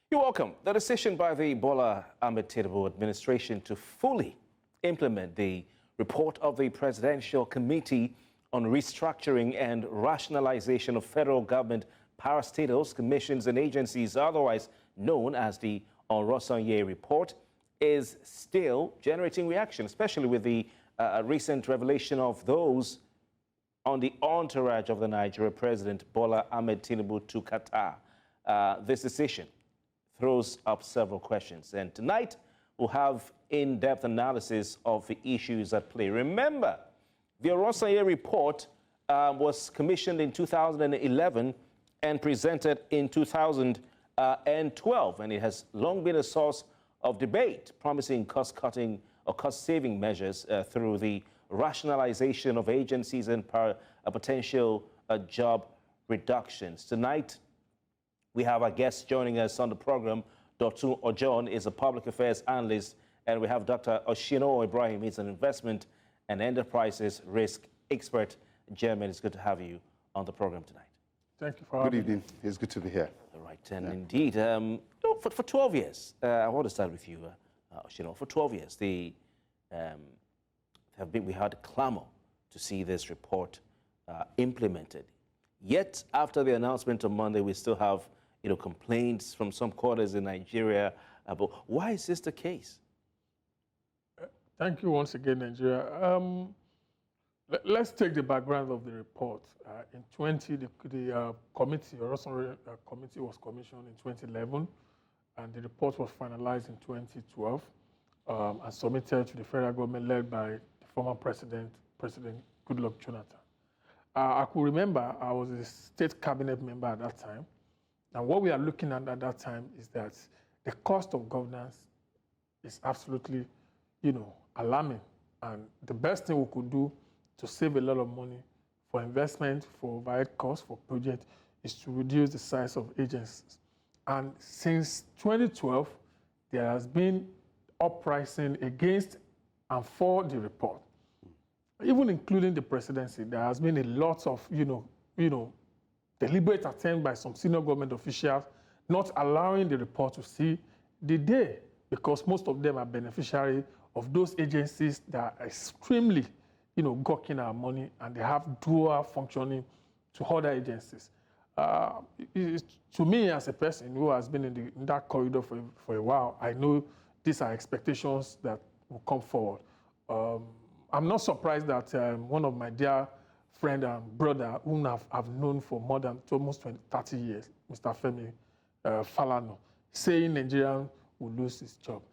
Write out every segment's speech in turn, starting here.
You're welcome. The decision by the Bola Tinubu administration to fully implement the report of the Presidential Committee on Restructuring and Rationalisation of Federal Government Parastatals, Commissions and Agencies, otherwise known as the Orosanye report, is still generating reaction, especially with the recent revelation of those on the entourage of the Nigerian President Bola Tinubu to Qatar. This decision throws up several questions, and tonight we'll have in-depth analysis of the issues at play. Remember, the Orosanye report was commissioned in 2011 and presented in 2012, and it has long been a source of debate, promising cost-cutting or cost-saving measures through the rationalization of agencies and potential job reductions. Tonight, we have our guest joining us on the program. Dr. Ojon is a public affairs analyst, and we have Dr. Oshino Ibrahim. He's an investment and enterprises risk expert. Chairman, it's good to have you on the program tonight. Thank you for having me. Good evening. It's good to be here. All right, and indeed, for 12 years, I want to start with you, Oshino. For 12 years, we had a clamor to see this report implemented. Yet, after the announcement on Monday, we still have complaints from some quarters in Nigeria about why is this the case? Thank you once again, Nigeria. Let's take the background of the report. In the committee, Orosanye committee was commissioned in 2011, and the report was finalized in 2012 and submitted to the federal government led by the former President Goodluck Jonathan. I could remember I was a state cabinet member at that time. And what we are looking at that time is that the cost of governance is absolutely, alarming. And the best thing we could do to save a lot of money for investment, for overhead costs, for projects, is to reduce the size of agencies. And since 2012, there has been uprising against and for the report. Even including the presidency, there has been a lot of, deliberate attempt by some senior government officials not allowing the report to see the day, because most of them are beneficiaries of those agencies that are extremely, gawking our money, and they have dual functioning to other agencies. To me, as a person who has been in that corridor for a while, I know these are expectations that will come forward. I'm not surprised that one of my dear friend and brother, whom I've known for more than almost 30 years, Mr. Femi Falana, saying Nigerian will lose his job.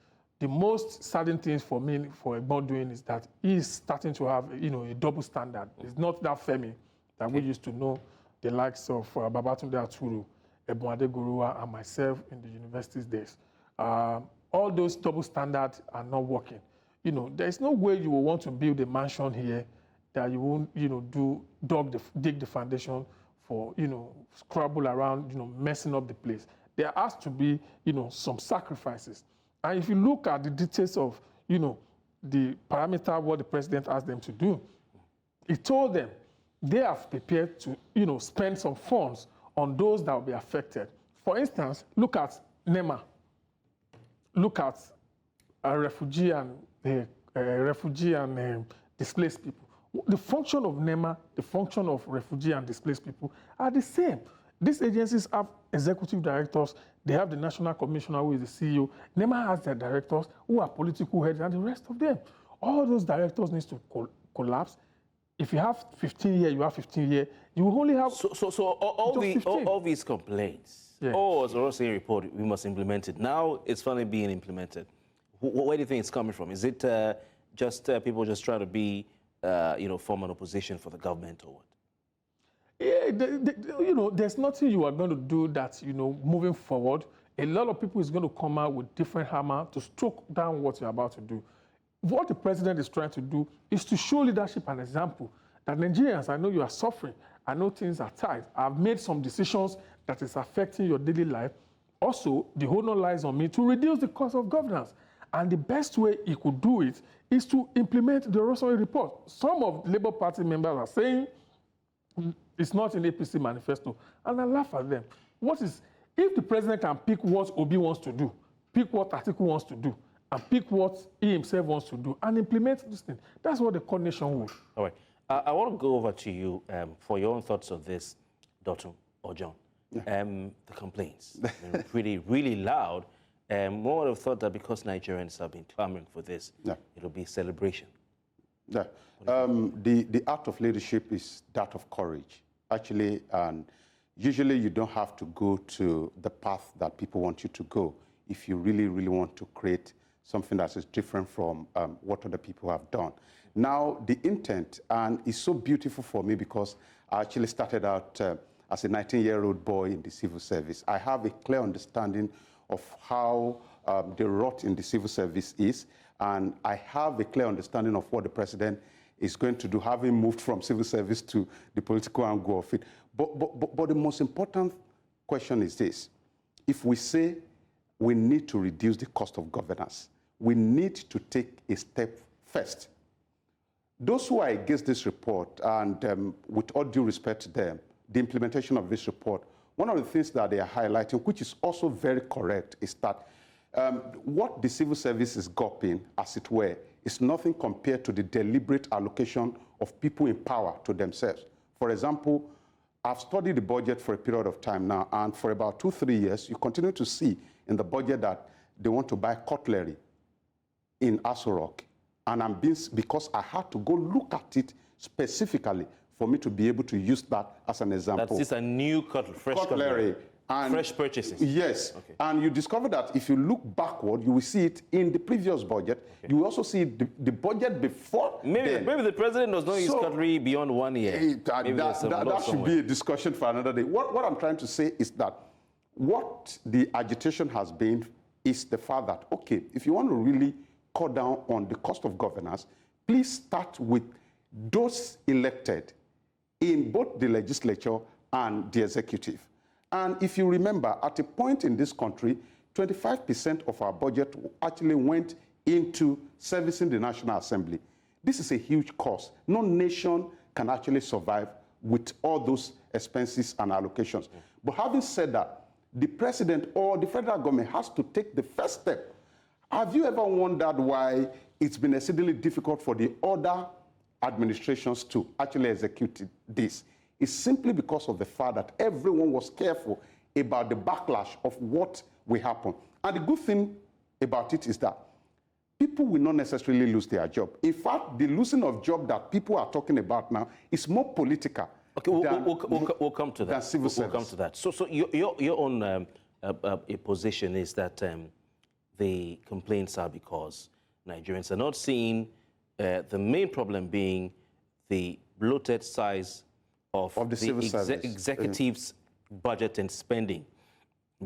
The most certain things for me, for Egbon doing, is that he's starting to have, a double standard. It's not that Femi that we used to know, the likes of Babatunde Aturu, Ebon Adegorua, and myself in the university's days. All those double standards are not working. There's no way you will want to build a mansion here that you won't, dig the foundation for, scrabble around, messing up the place. There has to be, some sacrifices. And if you look at the details of, the parameter what the president asked them to do, he told them they have prepared to, spend some funds on those that will be affected. For instance, look at NEMA. Look at refugee and displaced people. The function of NEMA, the function of refugee and displaced people are the same. These agencies have executive directors. They have the national commissioner who is the CEO. NEMA has their directors who are political heads, and the rest of them. All those directors need to collapse. If you have 15 years, you have 15 years. You will only have all these complaints. Yeah. Oh, as Orosanye report, we must implement it. Now it's finally being implemented. Where do you think it's coming from? Is it just people just trying to be, form an opposition for the government or what? Yeah, there's nothing you are going to do that, moving forward. A lot of people is going to come out with different hammer to stroke down what you're about to do. What the president is trying to do is to show leadership and example that Nigerians, I know you are suffering. I know things are tight. I've made some decisions that is affecting your daily life. Also, the honor lies on me to reduce the cost of governance. And the best way he could do it is to implement the Orosanye report. Some of Labour Party members are saying it's not in APC manifesto, and I laugh at them. What is If the president can pick what Obi wants to do, pick what Atiku wants to do, and pick what he himself wants to do, and implement this thing, that's what the coordination will. All right. I want to go over to you for your own thoughts on this, Dr. or John. Yeah. The complaints have been really loud. One would have thought that because Nigerians have been clamoring for this, yeah, it'll be a celebration. Yeah. The art of leadership is that of courage, actually, and usually you don't have to go to the path that people want you to go if you really, really want to create something that is different from what other people have done. Now, the intent, and it's so beautiful for me because I actually started out as a 19-year-old boy in the civil service. I have a clear understanding of how the rot in the civil service is, and I have a clear understanding of what the president is going to do, having moved from civil service to the political angle of it. But the most important question is this. If we say we need to reduce the cost of governance, we need to take a step first. Those who are against this report, and with all due respect to them, the implementation of this report, one of the things that they are highlighting, which is also very correct, is that what the civil service is gulping, as it were, is nothing compared to the deliberate allocation of people in power to themselves. For example, I've studied the budget for a period of time now, and for about 2-3 years, you continue to see in the budget that they want to buy cutlery in Aso Rock. And because I had to go look at it specifically for me to be able to use that as an example. That's just a new fresh cutlery. And fresh purchases. Yes. Okay. And you discover that if you look backward, you will see it in the previous budget. Okay. You will also see the budget before. Maybe the president does not use cutlery beyond 1 year. That should be a discussion for another day. What I'm trying to say is that what the agitation has been is the fact that, okay, if you want to really cut down on the cost of governance, please start with those elected in both the legislature and the executive. And if you remember, at a point in this country, 25% of our budget actually went into servicing the National Assembly. This is a huge cost. No nation can actually survive with all those expenses and allocations. But having said that, the president or the federal government has to take the first step. Have you ever wondered why it's been exceedingly difficult for the other administrations to actually execute this? It's simply because of the fact that everyone was careful about the backlash of what will happen. And the good thing about it is that people will not necessarily lose their job. In fact, the losing of job that people are talking about now is more political. Okay, we'll come to that. We'll come to that. So your own position is that the complaints are because Nigerians are not seeing the main problem being the bloated size of the civil executive's budget and spending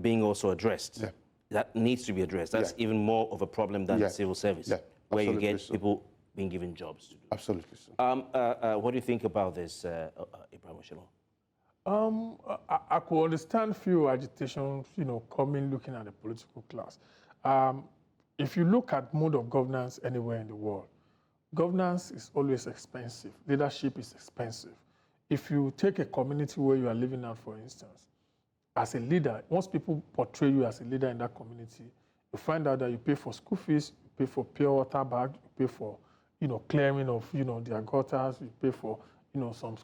being also addressed. Yeah. That needs to be addressed. That's even more of a problem than the civil service, where you get people being given jobs to do. Absolutely so. What do you think about this, Ibrahim Oshilo? I could understand few agitations, coming, looking at the political class. If you look at mode of governance anywhere in the world, governance is always expensive. Leadership is expensive. If you take a community where you are living out, for instance, as a leader, once people portray you as a leader in that community, you find out that you pay for school fees, you pay for pure water bag, you pay for, clearing of, their gutters, you pay for, some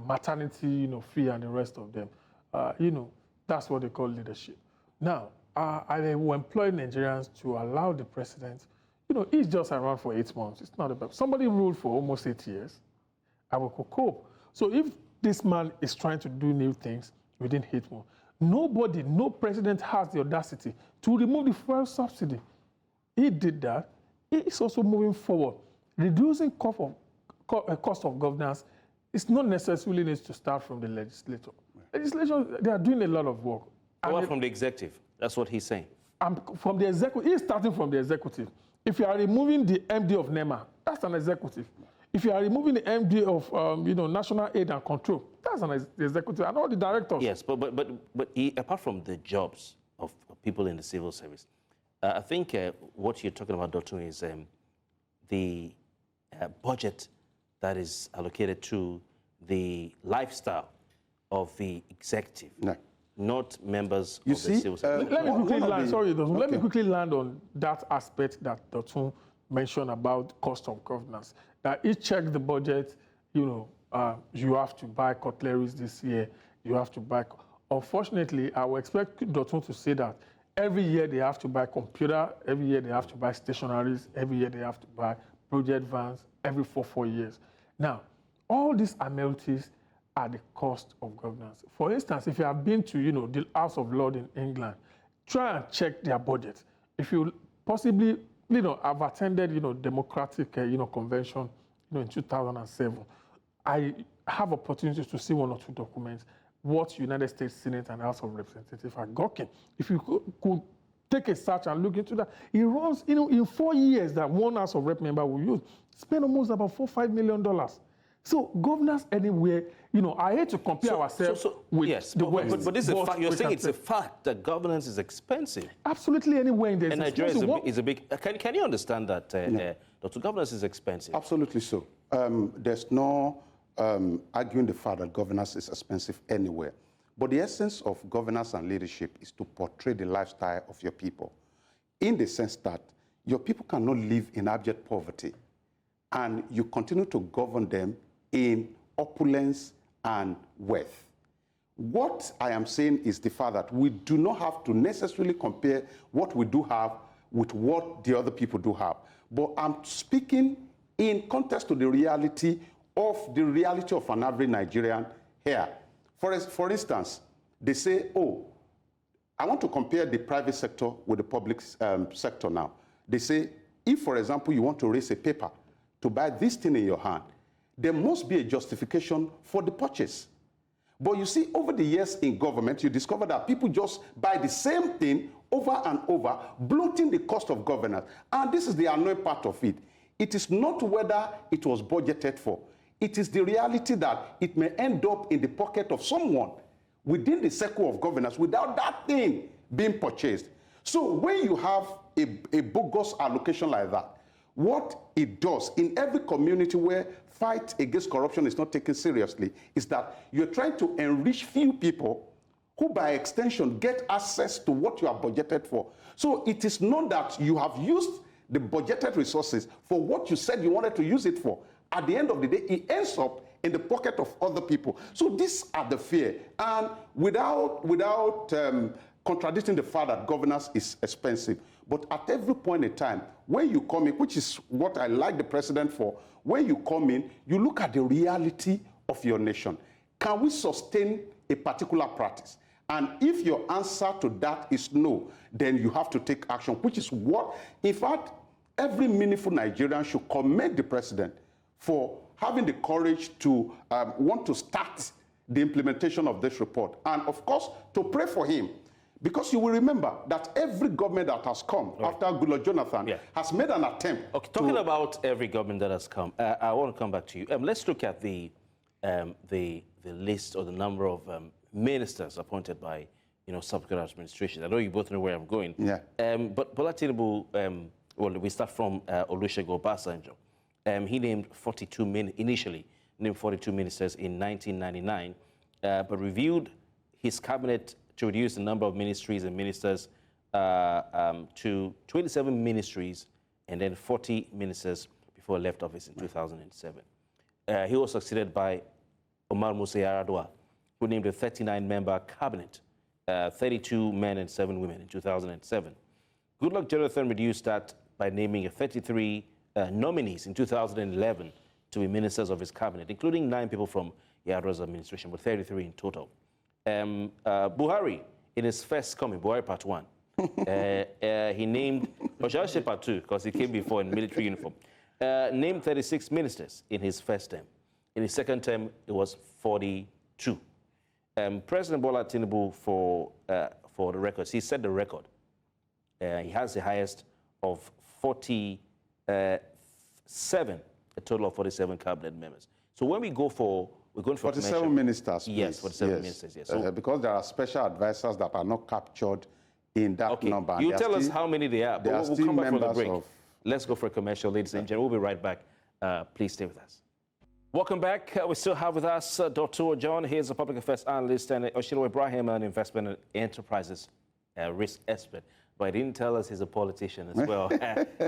maternity, fee and the rest of them. That's what they call leadership. Now, I will employ Nigerians to allow the president, he's just around for 8 months. It's not about somebody ruled for almost 8 years. I will cope. So if this man is trying to do new things within 8 months, no president has the audacity to remove the fuel subsidy. He did that. He is also moving forward. Reducing cost of governance is not necessarily needs to start from the legislature. Legislation, they are doing a lot of work. Or from the executive. That's what he's saying. From the executive, he's starting from the executive. If you are removing the MD of NEMA, that's an executive. If you are removing the MD of National Aid and Control, that's an executive, and all the directors. Yes, but apart from the jobs of people in the civil service, I think what you're talking about, Doctor, is the budget that is allocated to the lifestyle of the executive. No. not members You of see, the civil society. Let me quickly land. Sorry, Dotun. Let me Okay. quickly land on that aspect that Dotun mentioned about cost of governance. That he checked the budget. You have to buy cutleries this year. You have to buy. Unfortunately, I would expect Dotun to say that every year they have to buy computer. Every year they have to buy stationaries. Every year they have to buy project vans. Every 4 years. Now, all these amenities are the cost of governance. For instance, if you have been to, the House of Lords in England, try and check their budget. If you possibly, have attended, democratic, convention, in 2007, I have opportunities to see 1 or 2 documents, what United States Senate and House of Representatives are gawking. If you could take a search and look into that, it runs, in 4 years that one House of Rep member will use, spend almost about $4-5 million. So governance anywhere, I hate to compare ourselves with the West. But this is a fact. You're saying it's a fact that governance is expensive. Absolutely anywhere in the And Nigeria is a big. Can you understand that? Dr. Governance is expensive. Absolutely so. There's no arguing the fact that governance is expensive anywhere. But the essence of governance and leadership is to portray the lifestyle of your people, in the sense that your people cannot live in abject poverty, and you continue to govern them in opulence and wealth. What I am saying is the fact that we do not have to necessarily compare what we do have with what the other people do have. But I'm speaking in context to the reality of an average Nigerian here. For instance, they say, I want to compare the private sector with the public sector now. They say, if, for example, you want to raise a paper to buy this thing in your hand, there must be a justification for the purchase. But you see, over the years in government, you discover that people just buy the same thing over and over, bloating the cost of governance. And this is the annoying part of it. It is not whether it was budgeted for. It is the reality that it may end up in the pocket of someone within the circle of governance without that thing being purchased. So when you have a bogus allocation like that, what it does in every community where fight against corruption is not taken seriously is that you're trying to enrich few people who by extension get access to what you have budgeted for. So it is not that you have used the budgeted resources for what you said you wanted to use it for. At the end of the day, it ends up in the pocket of other people. So these are the fear. And without contradicting the fact that governance is expensive, but at every point in time, when you come in, which is what I like the president for, when you come in, you look at the reality of your nation. Can we sustain a particular practice? And if your answer to that is no, then you have to take action, which is what, in fact, every meaningful Nigerian should commend the president for having the courage to want to start the implementation of this report. And of course, to pray for him. Because you will remember that every government that has come after Goodluck Jonathan has made an attempt. Okay, talking about every government that has come, I want to come back to you. Let's look at the list or the number of ministers appointed by, subsequent administrations. I know you both know where I'm going. Yeah. But Bola Tinubu, we start from Olusegun Obasanjo. He named 42 initially named 42 ministers in 1999, but reviewed his cabinet to reduce the number of ministries and ministers to 27 ministries and then 40 ministers before he left office in 2007. He was succeeded by Omar Musa Yar'Adua, who named a 39-member cabinet, 32 men and 7 women in 2007. Goodluck Jonathan reduced that by naming 33 nominees in 2011 to be ministers of his cabinet, including 9 people from Yar'Adua's administration, but 33 in total. Buhari, in his first coming, Buhari Part 1, he named, or shall I say Part 2, because he came before in military uniform, named 36 ministers in his first term. In his second term, it was 42. President Bola Tinubu, for the records, he set the record. He has the highest of 47, a total of 47 cabinet members. So when we go for, we're going for 47 ministers, please. Yes, 47 ministers, yes. So, because there are special advisors that are not captured in that number. You tell us how many they are, but we'll come back for the break. Of... Let's go for a commercial, ladies and gentlemen. We'll be right back. Please stay with us. Welcome back. We still have with us Dr. John. He is a public affairs analyst, and Oshiro Ibrahim, an investment and enterprises risk expert. But he didn't tell us he's a politician as well.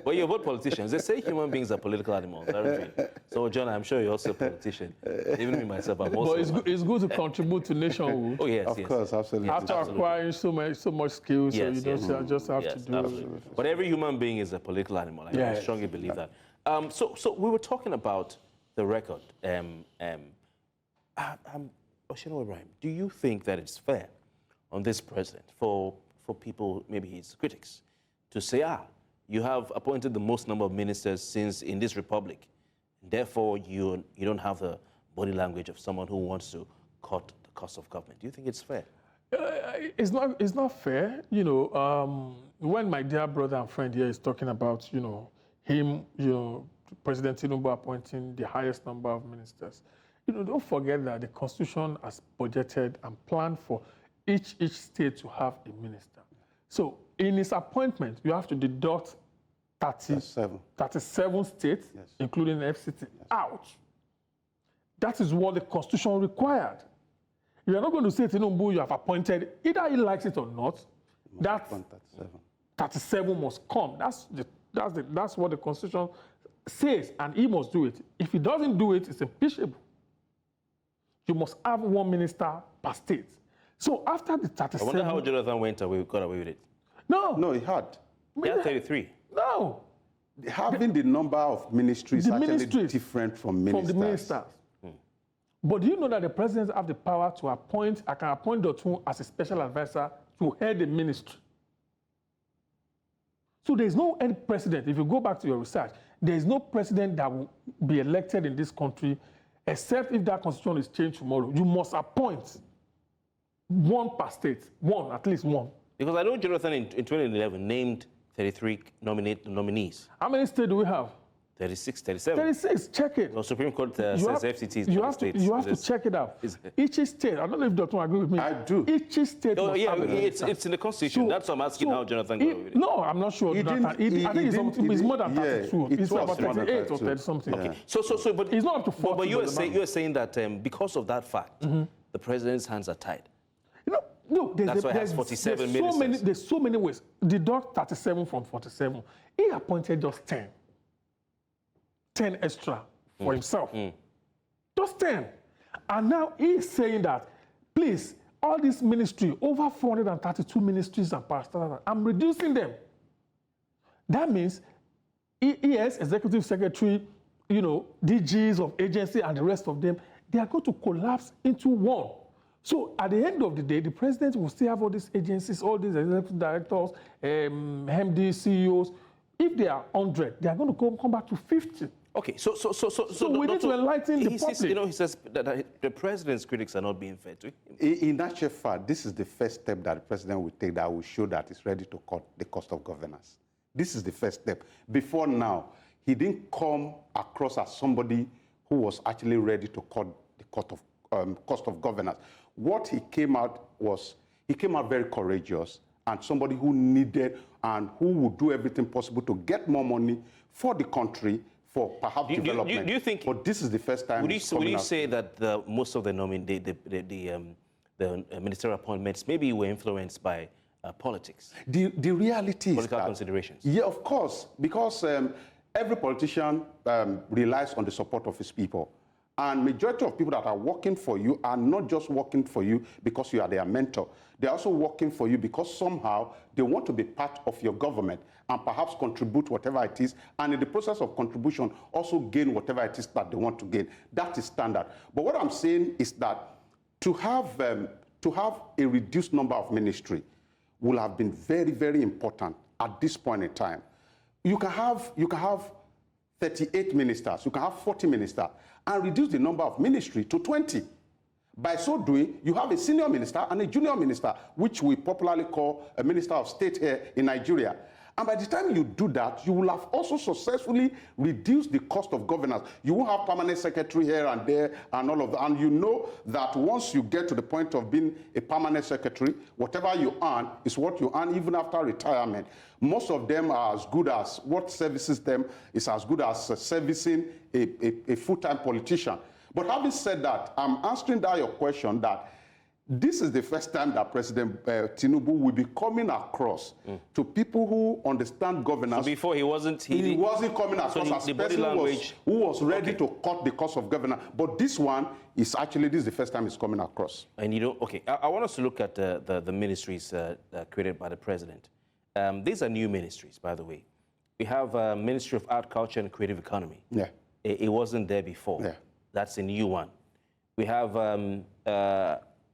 But you're both politicians. They say human beings are political animals, aren't you? So, John, I'm sure you're also a politician. Even me, myself, I'm also. But it's good to contribute to nationhood. Oh, yes, Of course, absolutely. After acquiring so much skills, Yes, so you don't just have to do absolutely. But every human being is a political animal. I strongly believe that. So we were talking about the record. Oshino Ibrahim, do you think that it's fair on this president for people, maybe his critics, to say, you have appointed the most number of ministers since in this republic, therefore you don't have the body language of someone who wants to cut the cost of government? Do you think it's fair? It's not fair. You know, when my dear brother and friend here is talking about, him, President Tinubu appointing the highest number of ministers, don't forget that the Constitution has budgeted and planned for each state to have a minister. So in his appointment, you have to deduct 37 states, including the FCT, out. That is what the Constitution required. You are not going to say to Tinubu, you have appointed, either he likes it or not, that 37 must come. That's what the Constitution says, and he must do it. If he doesn't do it, it's impeachable. You must have one minister per state. So after the 37... I wonder how Jonathan got away with it. No, he had. He had 33. No. Having the number of ministries different from ministers. From the ministers. But do you know that the president have the power to appoint, I can appoint Dotun as a special advisor to head the ministry. So there's no any president, if you go back to your research, there's no president that will be elected in this country except if that constitution is changed tomorrow. You must appoint one per state, at least one. Because I know Jonathan in 2011 named 33 nominees. How many states do we have? 36, 37. 36, check it. So Supreme Court says FCT is you have to check it out. Each state, I don't know if Dr. agree with me. I do. Each state must have it's in the Constitution. So, that's why I'm asking how Jonathan got away with it. No, I'm not sure. I think it's more than 32. It's about 38 or 30 something. Okay. So, but it's not up to 40. But you are saying that because of that fact, the president's hands are tied. No, that's why he has 47 ministers. There's so many ways. Deduct 37 from 47. He appointed just 10. 10 extra for himself. Just 10. And now he's saying that, please, all this ministry, over 432 ministries and parastatals, I'm reducing them. That means ES, Executive Secretary, DGs of agency and the rest of them, they are going to collapse into one. So at the end of the day, the president will still have all these agencies, all these executive directors, MD, CEOs. If they are 100, they are going to come back to 50. Okay, so we need to enlighten the public. He says that the president's critics are not being fair to him. In actual fact, this is the first step that the president will take that will show that he's ready to cut the cost of governance. This is the first step. Before now, he didn't come across as somebody who was actually ready to cut the cost of governance. What he came out very courageous and somebody who needed and who would do everything possible to get more money for the country, for perhaps development. Do you think? But this is the first time. Would you say that most of the ministerial appointments maybe were influenced by politics? The reality is political considerations. Yeah, of course, because every politician relies on the support of his people. And majority of people that are working for you are not just working for you because you are their mentor. They're also working for you because somehow they want to be part of your government and perhaps contribute whatever it is. And in the process of contribution, also gain whatever it is that they want to gain. That is standard. But what I'm saying is that to have a reduced number of ministry will have been very, very important at this point in time. You can have 38 ministers, you can have 40 ministers, and reduce the number of ministry to 20. By so doing, you have a senior minister and a junior minister, which we popularly call a minister of state here in Nigeria. And by the time you do that, you will have also successfully reduced the cost of governance. You will have permanent secretary here and there and all of that. And you know that once you get to the point of being a permanent secretary, whatever you earn is what you earn even after retirement. Most of them are as good as, what services them is as good as servicing a full-time politician. But having said that, I'm answering that your question that this is the first time that President Tinubu will be coming across to people who understand governance. So before he wasn't coming across as a person who was ready to cut the cost of governance. But this one is actually, this is the first time he's coming across. And you know, okay, I want us to look at the ministries created by the president. These are new ministries, by the way. We have Ministry of Art, Culture, and Creative Economy. Yeah. It wasn't there before. Yeah. That's a new one. We have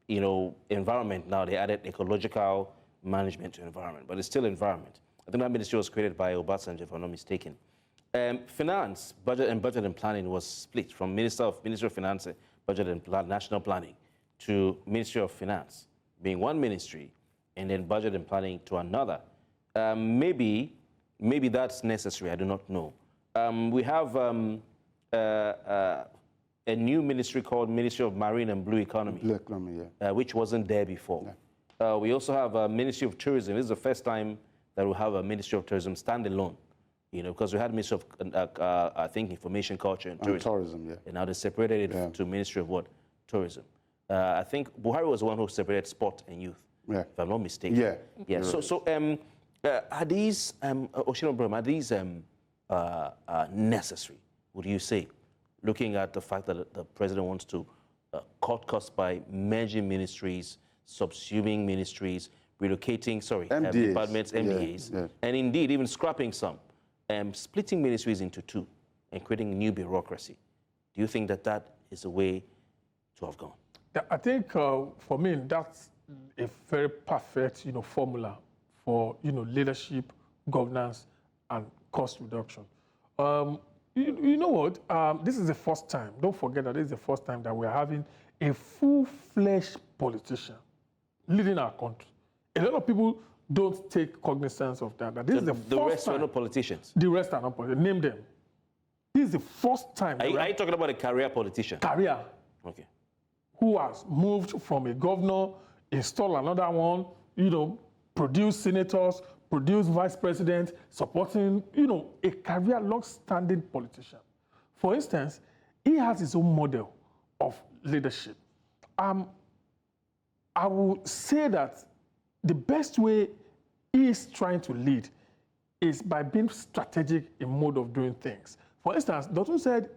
you know, environment now. They added ecological management to environment, but it's still environment. I think that ministry was created by Orosanye, if I'm not mistaken. Finance, budget and planning was split from Ministry of Finance, Budget and National Planning to Ministry of Finance, being one ministry, and then budget and planning to another. Maybe that's necessary, I do not know. We have a new ministry called Ministry of Marine and Blue Economy. Blue Economy, yeah. Which wasn't there before. Yeah. We also have a Ministry of Tourism. This is the first time that we have a Ministry of Tourism standalone, you know, because we had Ministry of, I think, Information, Culture, and Tourism. Yeah. And now they separated it to Ministry of what? Tourism. I think Buhari was the one who separated sport and youth, if I'm not mistaken. Yeah. Yeah. Are these, Oshino Brom, are these necessary, would you say? Looking at the fact that the president wants to cut costs by merging ministries, subsuming ministries, relocating, departments, MDAs, and indeed even scrapping some, splitting ministries into two and creating a new bureaucracy. Do you think that that is the way to have gone? I think for me, that's a very perfect, formula for, leadership, governance, and cost reduction. You know what? This is the first time. Don't forget that this is the first time that we're having a full-fledged politician leading our country. A lot of people don't take cognizance of that. This is the first time. The rest are not politicians. The rest are not politicians. Name them. This is the first time. Are you talking about a career politician? Career. Okay. Who has moved from a governor, install another one, produce senators, produce vice president, supporting, a career long-standing politician. For instance, he has his own model of leadership. I will say that the best way he is trying to lead is by being strategic in mode of doing things. For instance, Dotun said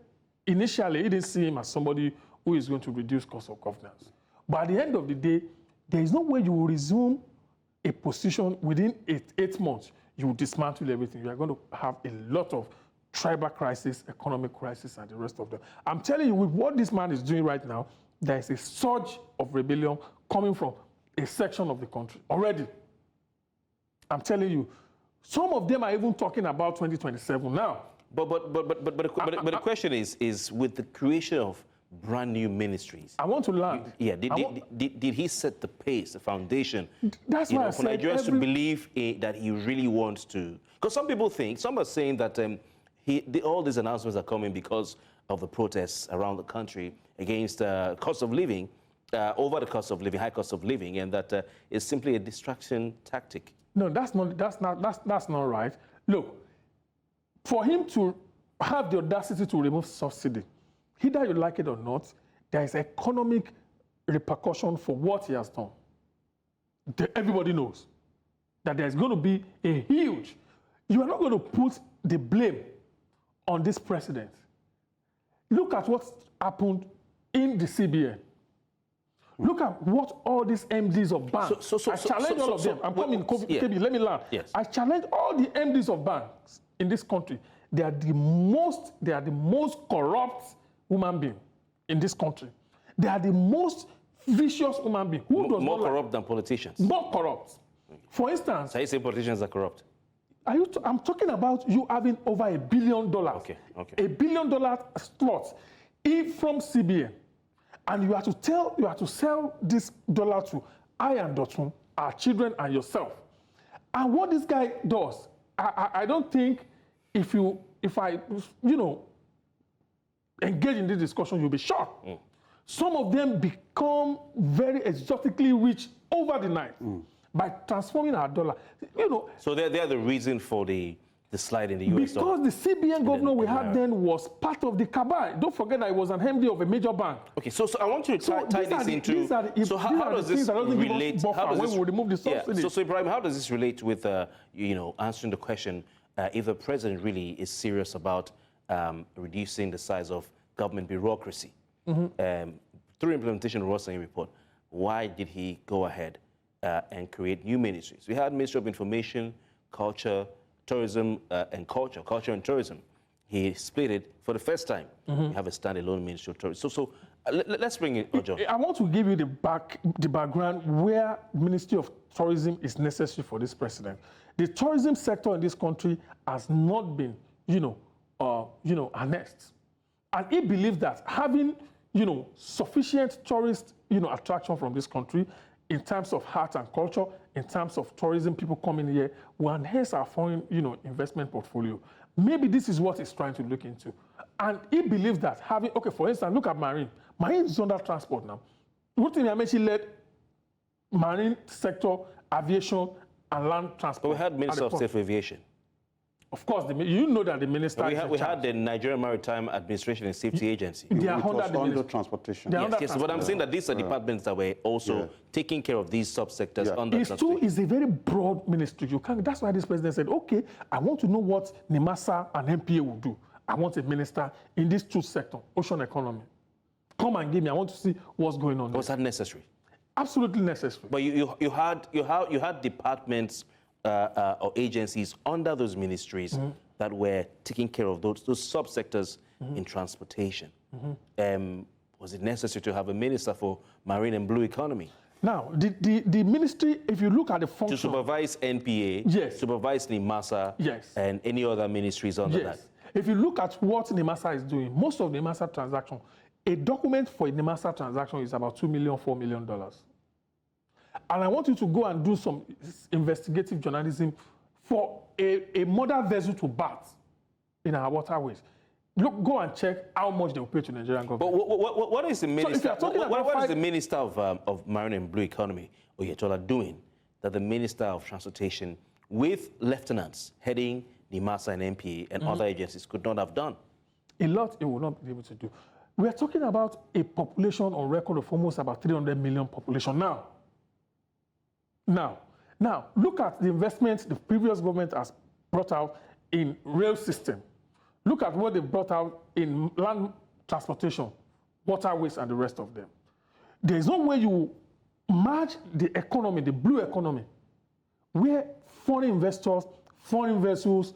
initially he didn't see him as somebody who is going to reduce cost of governance. But at the end of the day, there is no way you will resume a position within eight months. You will dismantle everything. You are going to have a lot of tribal crisis, economic crisis, and the rest of them. I'm telling you, with what this man is doing right now, there is a surge of rebellion coming from a section of the country already. I'm telling you, some of them are even talking about 2027 now. But the question is with the creation of brand new ministries. I want to learn. Did he set the pace, the foundation? That's why I for said Nigerians to believe that he really wants to. Because some people think, some are saying that all these announcements are coming because of the protests around the country against cost of living, over the cost of living, high cost of living, and that is simply a distraction tactic. No, that's not right. Look, for him to have the audacity to remove subsidy, either you like it or not, there is economic repercussion for what he has done. Everybody knows that there's going to be a huge, you are not going to put the blame on this president. Look at what happened in the CBN. Look at what all these MDs of banks, I challenge all of them. I'm coming, KB, let me learn. Yes. I challenge all the MDs of banks in this country. They are the most corrupt human being in this country. They are the most vicious human being. More corrupt than politicians? More corrupt. For instance... So you say politicians are corrupt? I'm talking about you having over $1 billion. Okay. $1 billion slot from CBN. And you have to sell this dollar to I and Dotun, our children and yourself. And what this guy does, I don't think if I engage in this discussion, you'll be shocked. Some of them become very exotically rich over the night by transforming our dollar. So they're the reason for the the slide in the US. Because the CBN governor we had then was part of the cabal. Don't forget that he was an MD of a major bank. Okay, so I want you to tie this into. So how does this relate? How does this, when we remove the subsidy? So Ibrahim, how does this relate with answering the question if the president really is serious about reducing the size of government bureaucracy through implementation of the Orosanye report? Why did he go ahead and create new ministries? We had Ministry of Information, Culture, Tourism and Culture and Tourism. He split it for the first time. We have a standalone Ministry of Tourism. So let's bring in Ojo. I want to give you the background where Ministry of Tourism is necessary for this president. The tourism sector in this country has not been, harnessed. And he believes that having, sufficient tourist, attraction from this country in terms of art and culture, in terms of tourism, people coming here, will enhance our foreign, investment portfolio. Maybe this is what he's trying to look into. And he believes that having, for instance, look at marine. Marine is under transport now. Rotimi Amaechi led marine sector, aviation, and land transport. But we had Minister of State for Aviation. Of course, you know that the minister. We had the Nigerian Maritime Administration and Safety Agency. They are under transportation. Yes, but I'm saying that these are departments that were also taking care of these subsectors under transportation. It's a very broad ministry. That's why this president said, okay, I want to know what NIMASA and MPA will do. I want a minister in these two sectors, ocean economy. Come and give me. I want to see what's going on. Was that necessary? Absolutely necessary. But you had departments or agencies under those ministries that were taking care of those subsectors in transportation. Was it necessary to have a minister for marine and blue economy? Now, the ministry, if you look at the function... To supervise NPA, supervise NIMASA, and any other ministries under that. If you look at what NIMASA is doing, most of the NIMASA transaction, a document for a NIMASA transaction is about $2 million, $4 million. And I want you to go and do some investigative journalism for a modern vessel to bat in our waterways. Look, go and check how much they will pay to the Nigerian government. But what is the minister? What is the minister of Marine and Blue Economy, Oyetola, doing that the Minister of Transportation, with lieutenants heading NIMASA and MPA and other agencies, could not have done? A lot it will not be able to do. We are talking about a population on record of almost about 300 million population Now, look at the investments the previous government has brought out in rail system. Look at what they brought out in land transportation, waterways, and the rest of them. There is no way you merge the economy, the blue economy, where foreign investors, foreign vessels,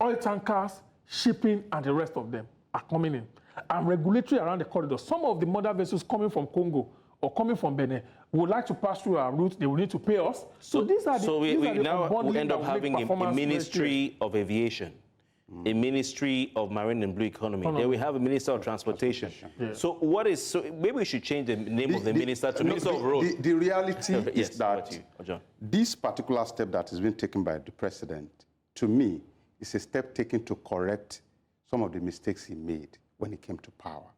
oil tankers, shipping, and the rest of them are coming in. And regulatory around the corridor. Some of the mother vessels coming from Congo or coming from Benin would like to pass through our route, they will need to pay us. So these are the we now will end up having a Ministry of Aviation, a Ministry of Marine and Blue Economy. Then we have a Minister of Transportation. So maybe we should change the name of the minister to Minister of Roads. The reality is that this particular step that has been taken by the president, to me, is a step taken to correct some of the mistakes he made when he came to power.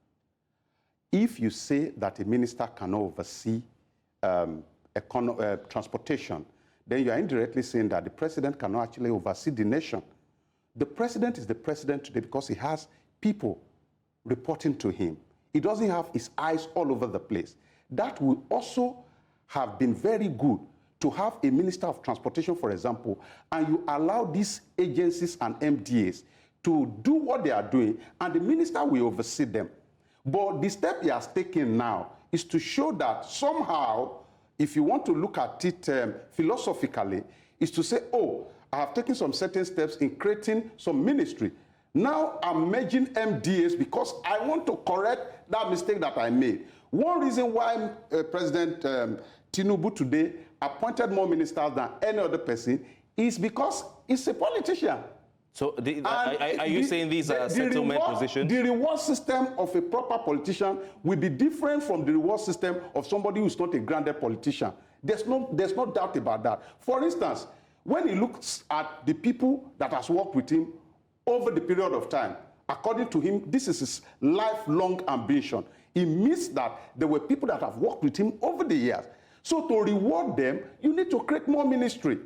If you say that a minister cannot oversee transportation, then you are indirectly saying that the president cannot actually oversee the nation. The president is the president today because he has people reporting to him. He doesn't have his eyes all over the place. That will also have been very good to have a minister of transportation, for example, and you allow these agencies and MDAs to do what they are doing, and the minister will oversee them. But the step he has taken now is to show that somehow, if you want to look at it philosophically, is to say, oh, I have taken some certain steps in creating some ministry. Now I'm merging MDAs because I want to correct that mistake that I made. One reason why President Tinubu today appointed more ministers than any other person is because he's a politician. So are you saying these are settlement positions? The reward system of a proper politician will be different from the reward system of somebody who's not a grounded politician. There's no doubt about that. For instance, when he looks at the people that has worked with him over the period of time, according to him, this is his lifelong ambition. He means that there were people that have worked with him over the years. So to reward them, you need to create more ministry.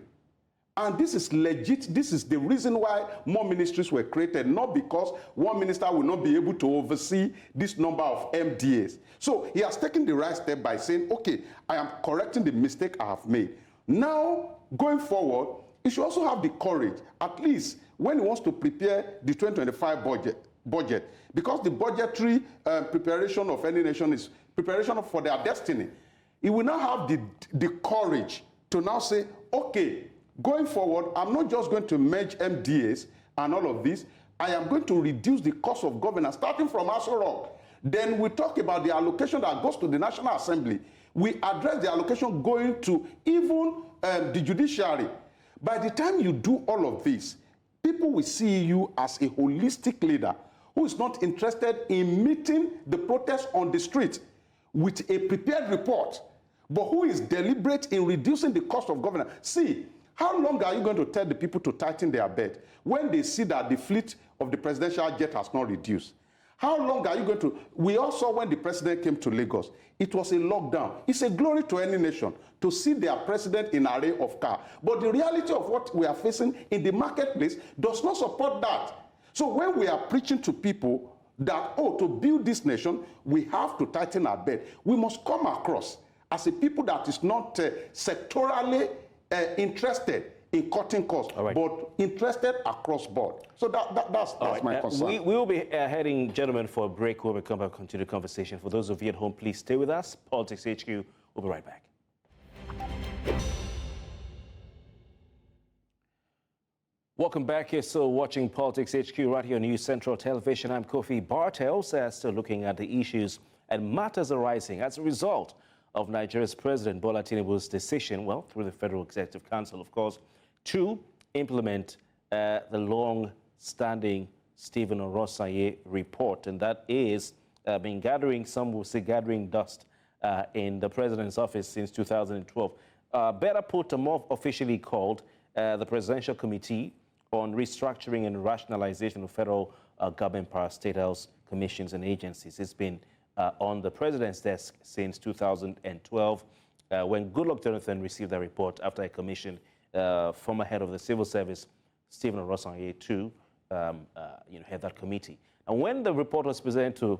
And this is legit. This is the reason why more ministries were created, not because one minister will not be able to oversee this number of MDAs. So he has taken the right step by saying, okay, I am correcting the mistake I have made. Now, going forward, he should also have the courage, at least when he wants to prepare the 2025 budget, because the budgetary preparation of any nation is preparation for their destiny. He will now have the courage to now say, okay, going forward, I'm not just going to merge MDAs and all of this. I am going to reduce the cost of governance, starting from Aso Rock. Then we talk about the allocation that goes to the National Assembly. We address the allocation going to even the judiciary. By the time you do all of this, people will see you as a holistic leader who is not interested in meeting the protest on the street with a prepared report, but who is deliberate in reducing the cost of governance. See, how long are you going to tell the people to tighten their belt when they see that the fleet of the presidential jet has not reduced? How long are you going to... We all saw when the president came to Lagos, it was a lockdown. It's a glory to any nation to see their president in an array of cars. But the reality of what we are facing in the marketplace does not support that. So when we are preaching to people that, oh, to build this nation, we have to tighten our belt, we must come across as a people that is not sectorally interested in cutting costs, but interested across board. So that's my concern. We will be heading, gentlemen, for a break. When we come back, continue the conversation. For those of you at home, please stay with us. Politics HQ, we'll be right back. Welcome back. You're still watching Politics HQ right here on News Central Television. I'm Kofi Bartels, still looking at the issues and matters arising as a result of Nigeria's President Bola Tinubu's decision, well, through the Federal Executive Council, of course, to implement the long-standing Stephen Oronsaye report. And that is been gathering, some will say gathering dust in the president's office since 2012. Better put, more officially called the Presidential Committee on Restructuring and Rationalization of Federal Government Parastatals, Commissions and Agencies. It's been on the president's desk since 2012, when Goodluck Jonathan received that report after a commission, former head of the civil service, Stephen Orosanye, to head that committee. And when the report was presented to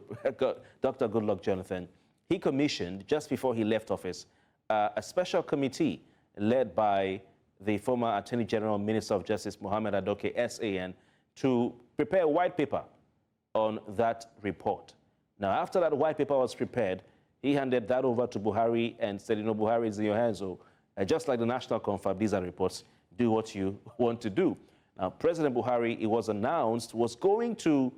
Dr. Goodluck Jonathan, he commissioned, just before he left office, a special committee led by the former Attorney General, Minister of Justice, Mohammed Adoke, SAN, to prepare a white paper on that report. Now, after that white paper was prepared, he handed that over to Buhari and said, Buhari is in your hands. So just like the National Confab, these are reports, do what you want to do. Now, President Buhari, it was announced, was going to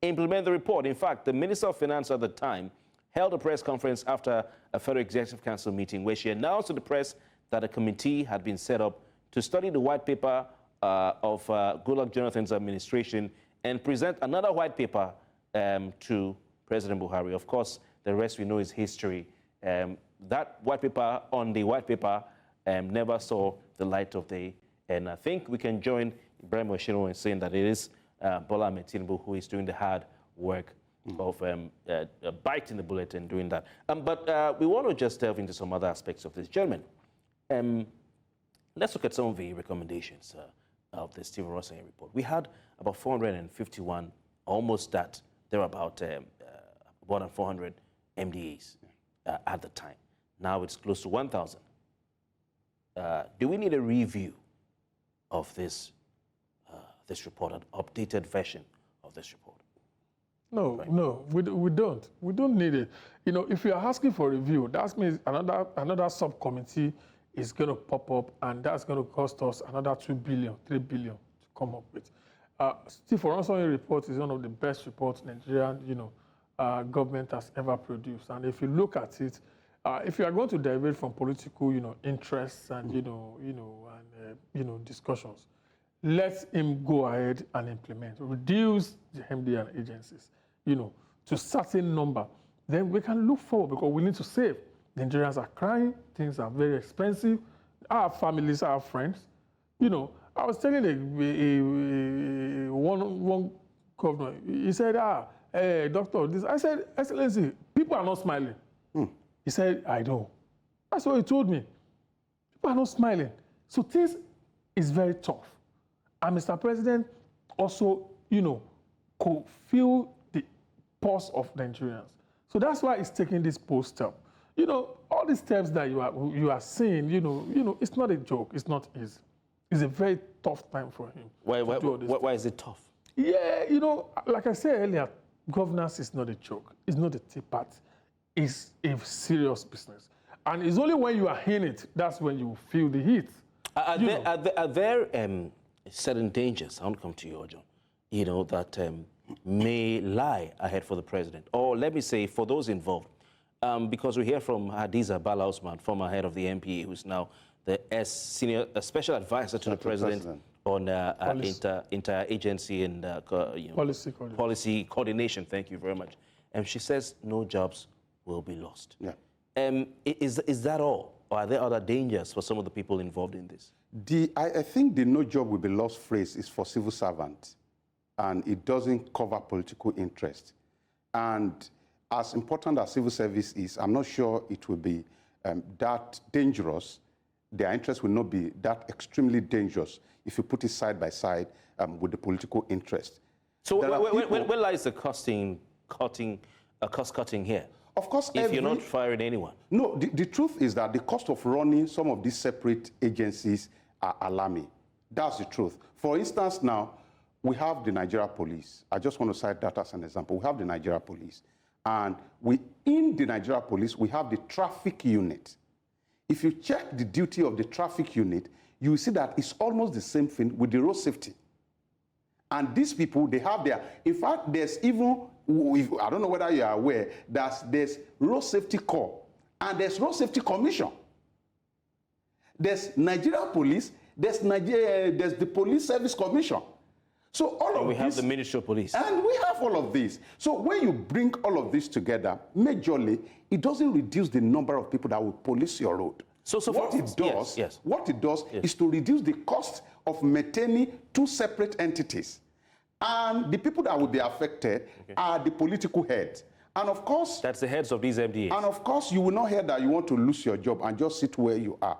implement the report. In fact, the Minister of Finance at the time held a press conference after a Federal Executive Council meeting where she announced to the press that a committee had been set up to study the white paper of Goodluck Jonathan's administration and present another white paper to President Buhari. Of course, the rest we know is history. That white paper on the white paper never saw the light of day. And I think we can join Ibrahim Oshino in saying that it is Bola Tinubu who is doing the hard work of biting the bullet and doing that. But we want to just delve into some other aspects of this. Gentlemen, let's look at some of the recommendations of the Stephen Orosanye report. We had about 451, almost that. There were about more than 400 MDAs at the time. Now it's close to 1,000. Do we need a review of this report, an updated version of this report? No, we don't. We don't need it. If you are asking for a review, that means another subcommittee is going to pop up, and that's going to cost us another 2 billion, 3 billion to come up with. Steve Oronsaye report is one of the best reports Nigerian, government has ever produced. And if you look at it, if you are going to deviate from political, interests and discussions, let him go ahead and implement, reduce the MD and agencies, to certain number. Then we can look forward because we need to save. Nigerians are crying. Things are very expensive. Our families, our friends. I was telling one governor, he said, doctor, this. I said, Excellency, people are not smiling. He said, I know. That's what he told me. People are not smiling. So things is very tough. And Mr. President also, could feel the pulse of Nigerians. So that's why he's taking this bold step. All these steps that you are seeing, it's not a joke. It's not easy. It's a very tough time for him. Why is it tough? Yeah, like I said earlier, governance is not a joke. It's not a tea party. It's a serious business. And it's only when you are in it, that's when you feel the heat. Are there certain dangers, I want to come to you, Ojo, that may lie ahead for the president? Or let me say, for those involved, because we hear from Hadiza Bala Osman, former head of the MPA, who's now the senior special advisor to the president on interagency and policy coordination. Thank you very much. And she says no jobs will be lost. Yeah. Is that all? Or are there other dangers for some of the people involved in this? I think the no job will be lost phrase is for civil servants, and it doesn't cover political interest. And as important as civil service is, I'm not sure it will be that dangerous. Their interest will not be that extremely dangerous if you put it side by side with the political interest. So where lies the cost cutting here? Of course, if you're not firing anyone. No, the truth is that the cost of running some of these separate agencies are alarming. That's the truth. For instance, now, we have the Nigerian police. I just want to cite that as an example. We have the Nigerian police. And in the Nigerian police, we have the traffic unit. If you check the duty of the traffic unit, you will see that it's almost the same thing with the road safety. And these people, they have their, in fact, there's even, I don't know whether you are aware, there's road safety corps and there's road safety commission. There's Nigerian police, there's the police service commission. So all of we have the Ministry of Police. And we have all of this. So when you bring all of this together, majorly, it doesn't reduce the number of people that will police your road. So what it does is to reduce the cost of maintaining two separate entities. And the people that will be affected are the political heads. And of course... That's the heads of these MDAs. And of course, you will not hear that you want to lose your job and just sit where you are.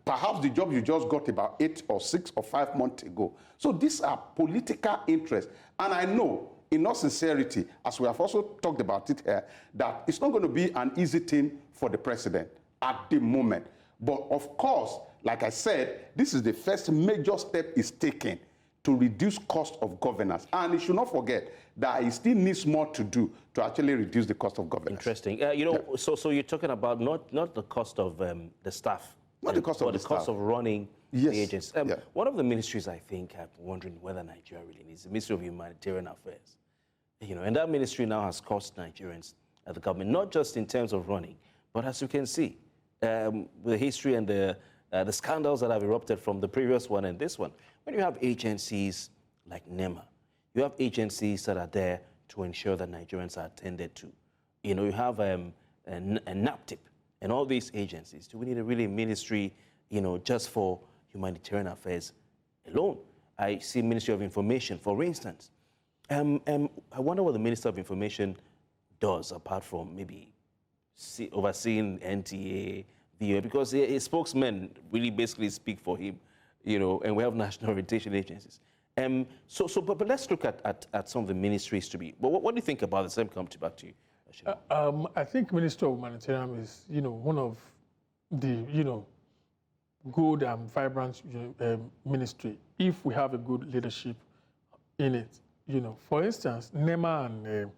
Perhaps the job you just got about 8 or 6 or 5 months ago. So these are political interests. And I know, in all sincerity, as we have also talked about it here, that it's not going to be an easy thing for the president at the moment. But of course, like I said, this is the first major step he's taken to reduce cost of governance. And he should not forget that he still needs more to do to actually reduce the cost of governance. Interesting. So you're talking about not the cost of the staff, not the cost of the staff, but the cost of running the agencies. One of the ministries I think I'm wondering whether Nigeria really needs the Ministry of Humanitarian Affairs. And that ministry now has cost Nigerians at the government, not just in terms of running, but as you can see, the history and the scandals that have erupted from the previous one and this one. When you have agencies like NEMA, you have agencies that are there to ensure that Nigerians are attended to. You have a NAPTIP and all these agencies. Do we need a really ministry, just for humanitarian affairs alone? I see Ministry of Information, for instance. I wonder what the Minister of Information does apart from maybe overseeing NTA, VOA, because his spokesmen really basically speak for him, and we have national orientation agencies. But let's look at some of the ministries to be. But what do you think about this? Let me come back to you. I think Ministry of Humanitarian is, one of the, good and vibrant ministry if we have a good leadership in it. For instance, NEMA and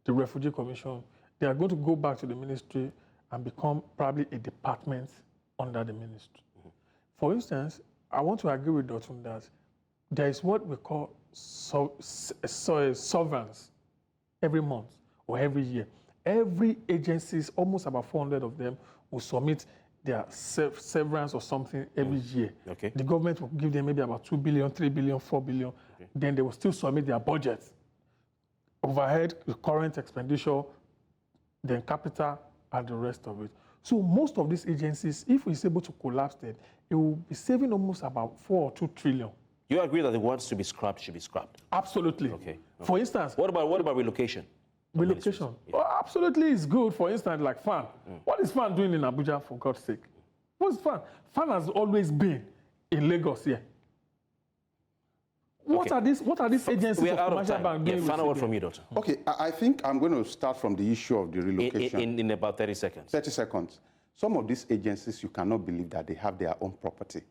the Refugee Commission, they are going to go back to the ministry and become probably a department under the ministry. For instance, I want to agree with Dotun that there is what we call sovereigns every month or every year. Every agency, almost about 400 of them, will submit their severance or something every year. Okay. The government will give them maybe about 2 billion, 3 billion, 4 billion. Okay. Then they will still submit their budget. Overhead, the current expenditure, then capital, and the rest of it. So most of these agencies, if it's able to collapse them, it will be saving almost about 4 or 2 trillion. You agree that the ones to be scrapped should be scrapped? Absolutely. Okay. For instance... What about relocation? Relocation? Yeah. Oh, absolutely, it's good. For instance, like FAN. What is FAN doing in Abuja, for God's sake? What's FAN? FAN has always been in Lagos here. What are these agencies We of are out of commercial time. bank doing? Final word from you, Doctor. Okay, I think I'm going to start from the issue of the relocation. In about 30 seconds. 30 seconds. Some of these agencies, you cannot believe that they have their own property,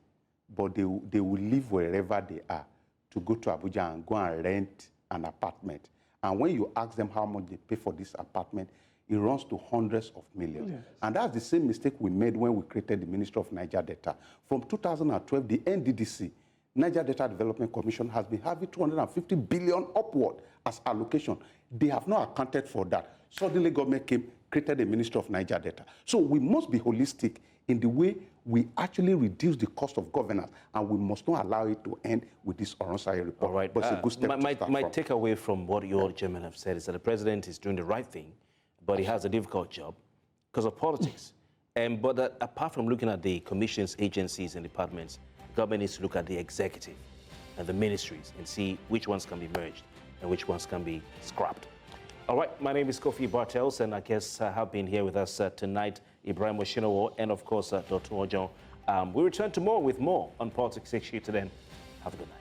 but they will live wherever they are to go to Abuja and go and rent an apartment. And when you ask them how much they pay for this apartment, it runs to hundreds of millions. Yes. And that's the same mistake we made when we created the Ministry of Niger Delta. From 2012, the NDDC, Niger Delta Development Commission, has been having 250 billion upward as allocation. They have not accounted for that. Suddenly, government came, created the Ministry of Niger Delta. So we must be holistic in the way we actually reduce the cost of governance, and we must not allow it to end with this Oronsaye report. All right. But it's a good step to start my from. takeaway from what you all gentlemen have said is that the president is doing the right thing, but he has a difficult job because of politics. But apart from looking at the commissions, agencies, and departments, government needs to look at the executive and the ministries and see which ones can be merged and which ones can be scrapped. All right, my name is Kofi Bartels, and I guess have been here with us tonight, Ibrahim Oshinowo, and of course, Dr. Ojon. We return tomorrow with more on Politics 6 Then. Have a good night.